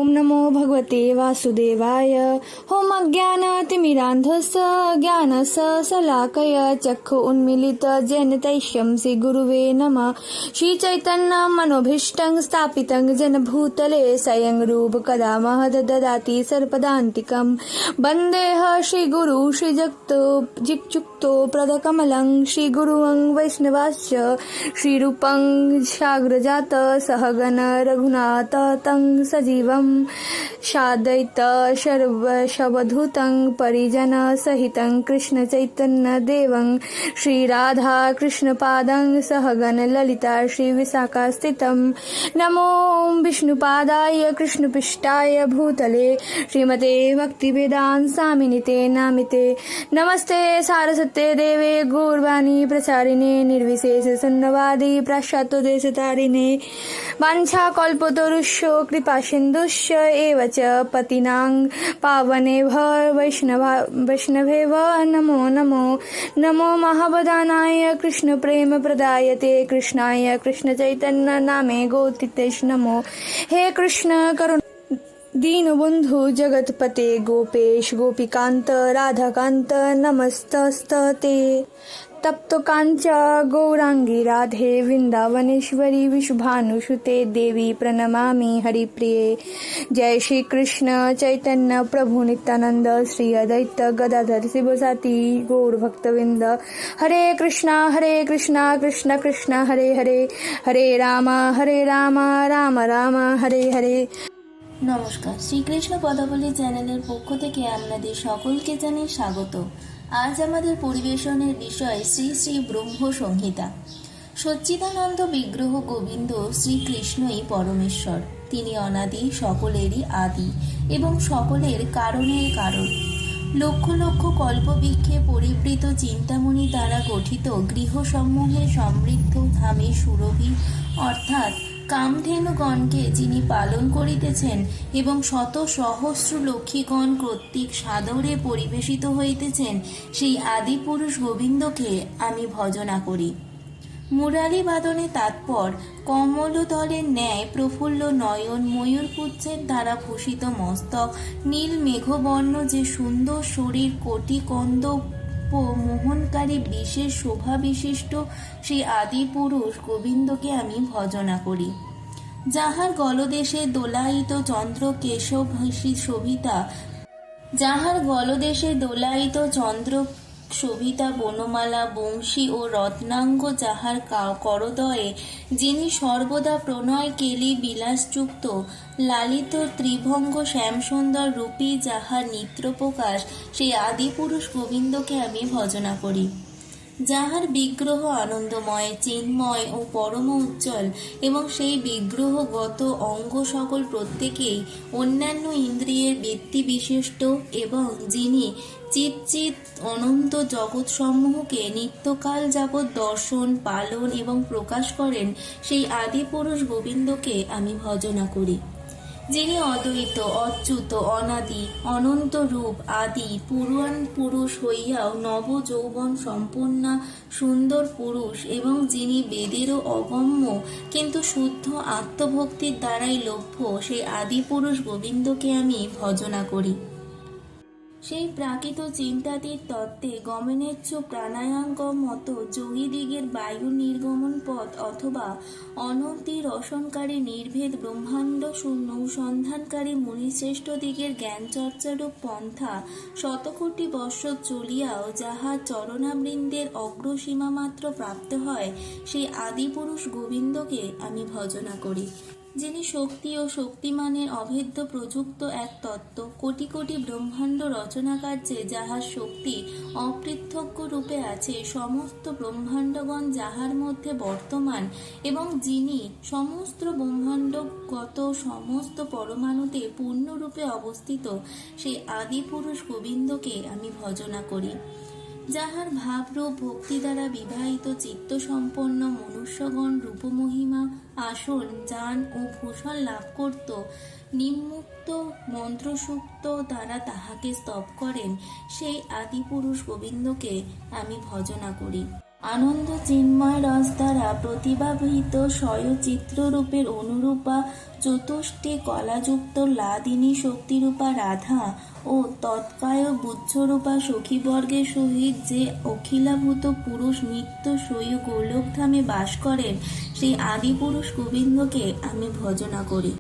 ओम नमो भगवते वासुदेवाय। ओम अज्ञानतिमिरान्धस्य ज्ञानशलाकया चक्षु उन्मीलितं तैष्यं श्री गुरुवे नमः। श्री चैतन्य मनोभीष्टं स्थापितं जन भूतले स्वयं रूप कदा महद ददाति सर्पदान्तिकं। वन्देह श्री गुरु श्री जिक्तो प्रदकमलं श्री गुरुवं वैष्णवाश्च श्री रूपं साग्रजात सहगण रघुनाथ तं सजीवं साद्वैत सर्वधूतं परिजन सहितं कृष्ण चैतन्य देवं श्री राधा कृष्ण पादं सहगण ललिता श्री विशाखा स्थितं। नमो विष्णुपादाय कृष्णपृष्ठाय भूतले श्रीमते भक्तिवेदांत स्वामिनिते नामिते। नमस्ते सारस्वते देवे गौरवाणी प्रचारिणे निर्विशेष शून्यवादी पाश्चात्य देशतारिणे। वाञ्छाकल्पतरुश्च कृपा सिन्धुश्च एव च पतिनां पावनेभ्यो वैष्णवेभ्यो नमो नमो। नमो महावदानाय कृष्ण प्रेम प्रदायते कृष्णाय कृष्ण चैतन्य नामे गौतिते नमो। हे कृष्ण करुण दीनबन्धु जगत्पते गोपेश गोपिकान्त राधाकान्त नमस्तस्ते। तप्त कांच गौरांगी राधे वृंदावनेश्वरी विश्वभानुसुते देवी प्रणमामि हरिप्रिये। जय श्री कृष्ण चैतन्य प्रभु नित्यानंद श्री अद्वैत गदाधर शिवसाती गौर भक्तवृंद। हरे कृष्णा कृष्ण कृष्ण हरे हरे हरे राम राम राम हरे हरे। নমস্কার, শ্রীকৃষ্ণ পদাবলী চ্যানেলের পক্ষ থেকে আপনাদের সকলকে জানাই স্বাগত। আজ আমাদের পরিবেশনের বিষয় শ্রী শ্রী ব্রহ্ম সংহিতা। সচ্চিদানন্দ বিগ্রহ গোবিন্দ শ্রীকৃষ্ণই পরমেশ্বর। তিনি অনাদি, সকলেরই আদি এবং সকলের কারণের কারণ। লক্ষ লক্ষ কল্পবৃক্ষে পরিবৃত চিন্তামণি দ্বারা গঠিত গৃহসমূহে সমৃদ্ধ ধামে সুরভি অর্থাৎ কামধেনুগণকে যিনি পালন করিতেছেন এবং শত সহস্র লক্ষ্মীগণ কর্তৃক সাদরে পরিবেশিত হইতেছেন, সেই আদিপুরুষ গোবিন্দকে আমি ভজনা করি। মুরারি বাদনে তাৎপর কমলদলের ন্যায় প্রফুল্ল নয়ন, ময়ূরপুচ্ছের দ্বারা ভূষিত মস্তক, নীল মেঘবর্ণ যে সুন্দর শরীর, কোটি কন্দ মোহনকারী বিশেষ শোভা বিশিষ্ট সেই আদিপুরুষ গোবিন্দকে আমি ভজনা করি। যাহার গলদেশে দোলায়িত চন্দ্র কেশব শোভিতা, যাহার গলদেশে দোলায়িত চন্দ্র শোভিতা বনমালা বংশী ও রত্নাঙ্গ, যাহার করদয়ে যিনি সর্বদা প্রণয় কেলি বিলাসযুক্ত লালিত ত্রিভঙ্গ শ্যামসুন্দর রূপী, যাহার নিত্রপ্রকাশ, সেই আদিপুরুষ গোবিন্দকে আমি ভজনা করি। যাহার বিগ্রহ আনন্দময়, চিন্ময় ও পরম উজ্জ্বল এবং সেই বিগ্রহগত অঙ্গ সকল প্রত্যেকেই অন্যান্য ইন্দ্রিয়ের ব্যক্তি বিশিষ্ট এবং যিনি চিৎ অনন্ত জগৎসমূহকে নিত্যকাল যাবৎ দর্শন, পালন এবং প্রকাশ করেন, সেই আদিপুরুষ গোবিন্দকে আমি ভজনা করি। যিনি অদ্বৈত, অচ্যুত, অনাদি, অনন্ত রূপ, আদি পুরাণ পুরুষ হইয়াও নব যৌবন সম্পন্না সুন্দর পুরুষ এবং যিনি বেদেরও অগম্য কিন্তু শুদ্ধ আত্মভক্তির দ্বারাই লভ্য, সেই আদিপুরুষ গোবিন্দকে আমি ভজনা করি। সেই প্রাকৃত চিন্তাতীত তত্ত্বে গমনেচ্ছ প্রাণায়াঙ্গ মতো যোগীদিগের বায়ু নির্গমন পথ অথবা অনতি রসনকারী নির্ভেদ ব্রহ্মাণ্ড শূন্য সন্ধানকারী মুনিশ্রেষ্ঠ দিগের জ্ঞানচর্চারূপ পন্থা শতকোটি বৎসর চলিয়াও যাহার চরণাবৃন্দের অগ্রসীমা মাত্র প্রাপ্ত হয়, সেই আদিপুরুষ গোবিন্দকে আমি ভজনা করি। যিনি শক্তি ও শক্তিমানের অভেদ্য প্রযুক্ত এক তত্ত্ব, কোটি কোটি ব্রহ্মাণ্ড রচনা কার্যে যাহার শক্তি অপৃথক্য রূপে আছে, সমস্ত ব্রহ্মাণ্ডগণ যাহার মধ্যে বর্তমান এবং যিনি সমস্ত ব্রহ্মাণ্ডগত সমস্ত পরমাণুতে পূর্ণরূপে অবস্থিত, সেই আদিপুরুষ গোবিন্দকে আমি ভজনা করি। যাহার ভাবরূপ ভক্তি দ্বারা বিবাহিত চিত্তসম্পন্ন মনুষ্যগণ রূপমহিমা আসন যান ও ভূষণ লাভ করত, নিম্মুক্ত মন্ত্রসূক্ত দ্বারা তাহাকে স্তব করেন, সেই আদিপুরুষ গোবিন্দকে আমি ভজনা করি। আনন্দ চিন্ময় রস দ্বারা প্রতিভাবিত স্বয়চিত্ররূপের অনুরূপা চতুষ্টি কলাযুক্ত লাদিনী শক্তিরূপা রাধা ও তৎকায় বুদ্ধরূপা সখীবর্গের সহিত যে অখিলাভূত পুরুষ নিত্য স্বয়ং গোলকধামে বাস করেন, সেই আদিপুরুষ গোবিন্দকে আমি ভজনা করি।